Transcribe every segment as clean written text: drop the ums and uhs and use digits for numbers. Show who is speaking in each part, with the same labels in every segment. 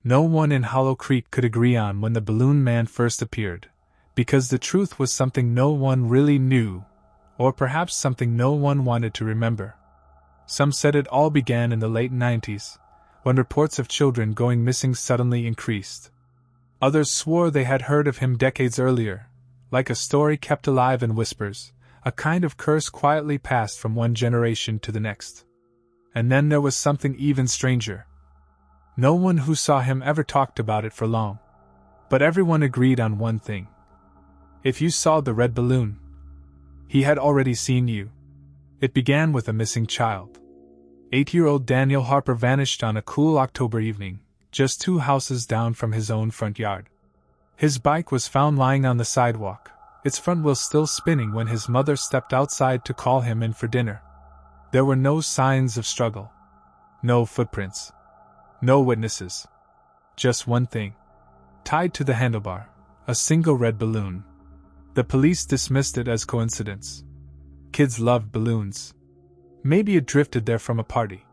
Speaker 1: No one in Hollow Creek could agree on when the balloon man first appeared, because the truth was something no one really knew, or perhaps something no one wanted to remember. Some said it all began in the late 90s, when reports of children going missing suddenly increased. Others swore they had heard of him decades earlier, like a story kept alive in whispers, a kind of curse quietly passed from one generation to the next. And then there was something even stranger. No one who saw him ever talked about it for long. But everyone agreed on one thing. If you saw the red balloon, he had already seen you. It began with a missing child. 8-year-old Daniel Harper vanished on a cool October evening, just 2 houses down from his own front yard. His bike was found lying on the sidewalk, its front wheel still spinning when his mother stepped outside to call him in for dinner. There were no signs of struggle. No footprints. No witnesses. Just one thing. Tied to the handlebar, a single red balloon. The police dismissed it as coincidence. Kids loved balloons. Maybe it drifted there from a party.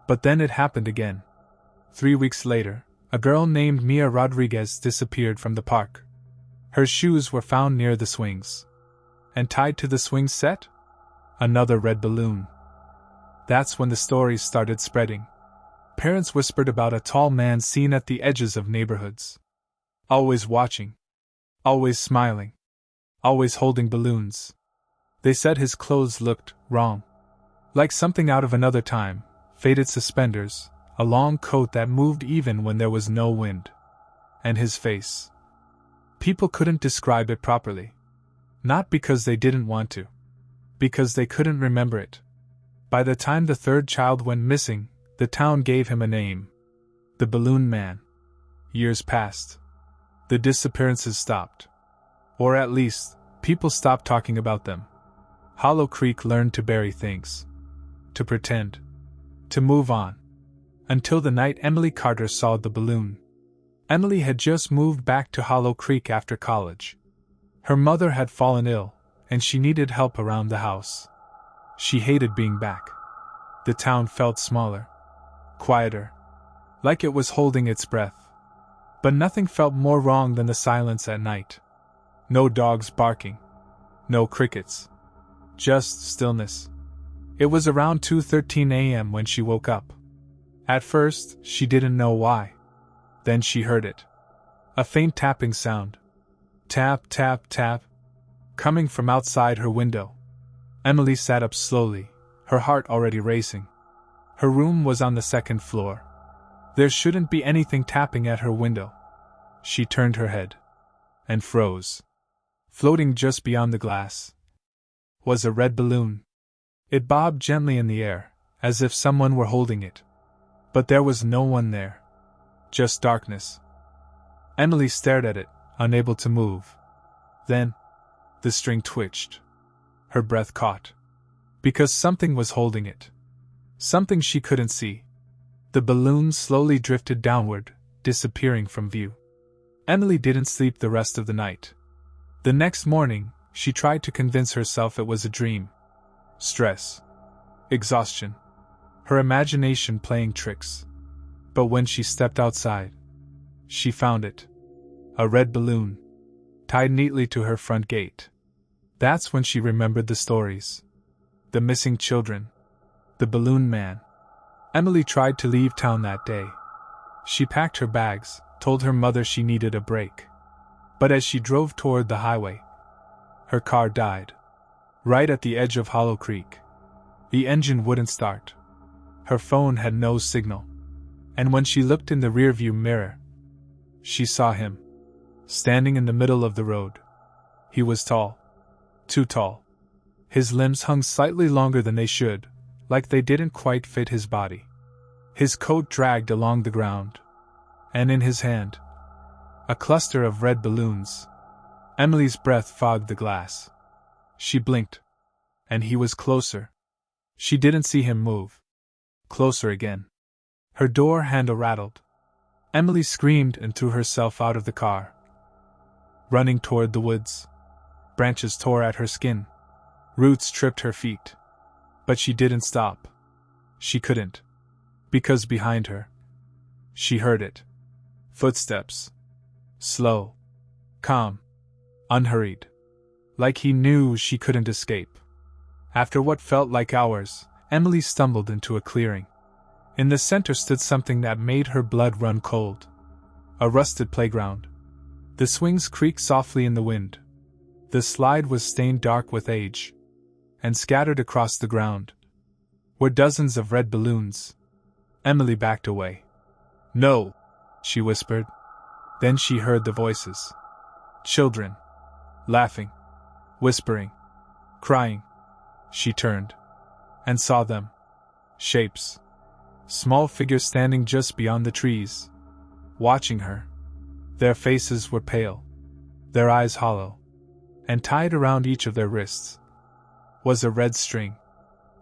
Speaker 1: But then it happened again. 3 weeks later, a girl named Mia Rodriguez disappeared from the park. Her shoes were found near the swings. And tied to the swing set? Another red balloon. That's when the stories started spreading. Parents whispered about a tall man seen at the edges of neighborhoods. Always watching. Always smiling. Always holding balloons. They said his clothes looked wrong. Like something out of another time, faded suspenders, a long coat that moved even when there was no wind. And his face. People couldn't describe it properly. Not because they didn't want to. Because they couldn't remember it. By the time the 3rd child went missing, the town gave him a name. The Balloon Man. Years passed. The disappearances stopped. Or at least, people stopped talking about them. Hollow Creek learned to bury things. To pretend. To move on. Until the night Emily Carter saw the balloon. Emily had just moved back to Hollow Creek after college. Her mother had fallen ill, and she needed help around the house. She hated being back. The town felt smaller. Quieter. Like it was holding its breath. But nothing felt more wrong than the silence at night. No dogs barking. No crickets. Just stillness. It was around 2:13 a.m. when she woke up. At first, she didn't know why. Then she heard it. A faint tapping sound. Tap, tap, tap. Coming from outside her window. Emily sat up slowly, her heart already racing. Her room was on the 2nd floor. There shouldn't be anything tapping at her window. She turned her head. And froze. Floating just beyond the glass was a red balloon. It bobbed gently in the air, as if someone were holding it. But there was no one there. Just darkness. Emily stared at it, unable to move. Then, the string twitched. Her breath caught. Because something was holding it. Something she couldn't see. The balloon slowly drifted downward, disappearing from view. Emily didn't sleep the rest of the night. The next morning, she tried to convince herself it was a dream. Stress. Exhaustion. Her imagination playing tricks. But when she stepped outside, she found it. A red balloon. Tied neatly to her front gate. That's when she remembered the stories. The missing children. The balloon man. Emily tried to leave town that day. She packed her bags, told her mother she needed a break. But as she drove toward the highway, her car died. Right at the edge of Hollow Creek. The engine wouldn't start. Her phone had no signal. And when she looked in the rearview mirror, she saw him. Standing in the middle of the road. He was tall. Too tall. His limbs hung slightly longer than they should, like they didn't quite fit his body. His coat dragged along the ground. And in his hand, a cluster of red balloons. Emily's breath fogged the glass. She blinked. And he was closer. She didn't see him move. Closer again. Her door handle rattled. Emily screamed and threw herself out of the car. Running toward the woods. Branches tore at her skin. Roots tripped her feet. But she didn't stop. She couldn't. Because behind her, she heard it. Footsteps. Slow. Calm. Unhurried. Like he knew she couldn't escape. After what felt like hours, Emily stumbled into a clearing. In the center stood something that made her blood run cold. A rusted playground. The swings creaked softly in the wind. The slide was stained dark with age. And scattered across the ground were dozens of red balloons. Emily backed away. "No," she whispered. Then she heard the voices. Children. Laughing. Whispering. Crying. She turned. And saw them. Shapes. Small figures standing just beyond the trees. Watching her. Their faces were pale. Their eyes hollow. And tied around each of their wrists was a red string.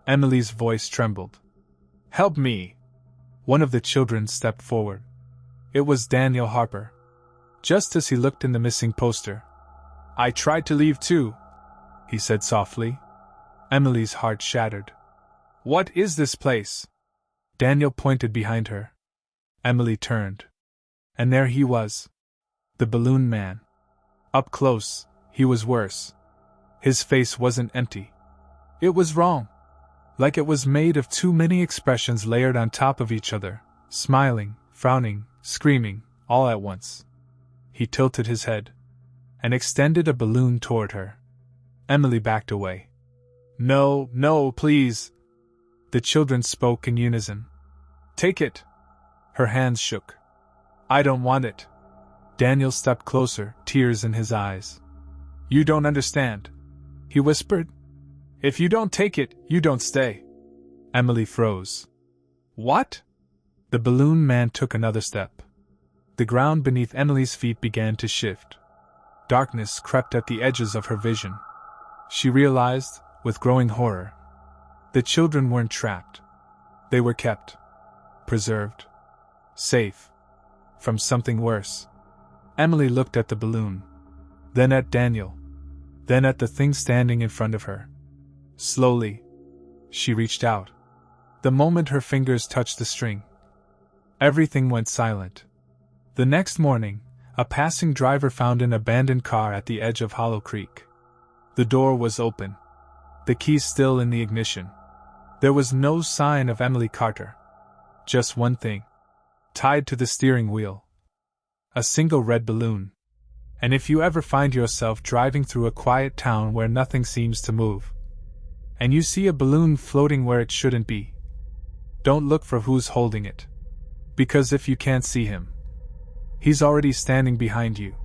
Speaker 1: Emily's voice trembled. "Help me!" One of the children stepped forward. It was Daniel Harper. Just as he looked in the missing poster. "I tried to leave too," he said softly. Emily's heart shattered. "What is this place?" Daniel pointed behind her. Emily turned. And there he was. The balloon man. Up close, he was worse. His face wasn't empty. It was wrong. Like it was made of too many expressions layered on top of each other, smiling, frowning, screaming, all at once. He tilted his head and extended a balloon toward her. Emily backed away. "No, no, please!" The children spoke in unison. "Take it!" Her hands shook. "I don't want it." Daniel stepped closer, tears in his eyes. "You don't understand," he whispered. "If you don't take it, you don't stay." Emily froze. "What?" The balloon man took another step. The ground beneath Emily's feet began to shift. Darkness crept at the edges of her vision. She realized, with growing horror, the children weren't trapped. They were kept. Preserved. Safe. From something worse. Emily looked at the balloon. Then at Daniel. Then at the thing standing in front of her. Slowly, she reached out. The moment her fingers touched the string, everything went silent. The next morning, a passing driver found an abandoned car at the edge of Hollow Creek. The door was open. The keys still in the ignition. There was no sign of Emily Carter. Just one thing. Tied to the steering wheel. A single red balloon. And if you ever find yourself driving through a quiet town where nothing seems to move, and you see a balloon floating where it shouldn't be, don't look for who's holding it. Because if you can't see him, he's already standing behind you.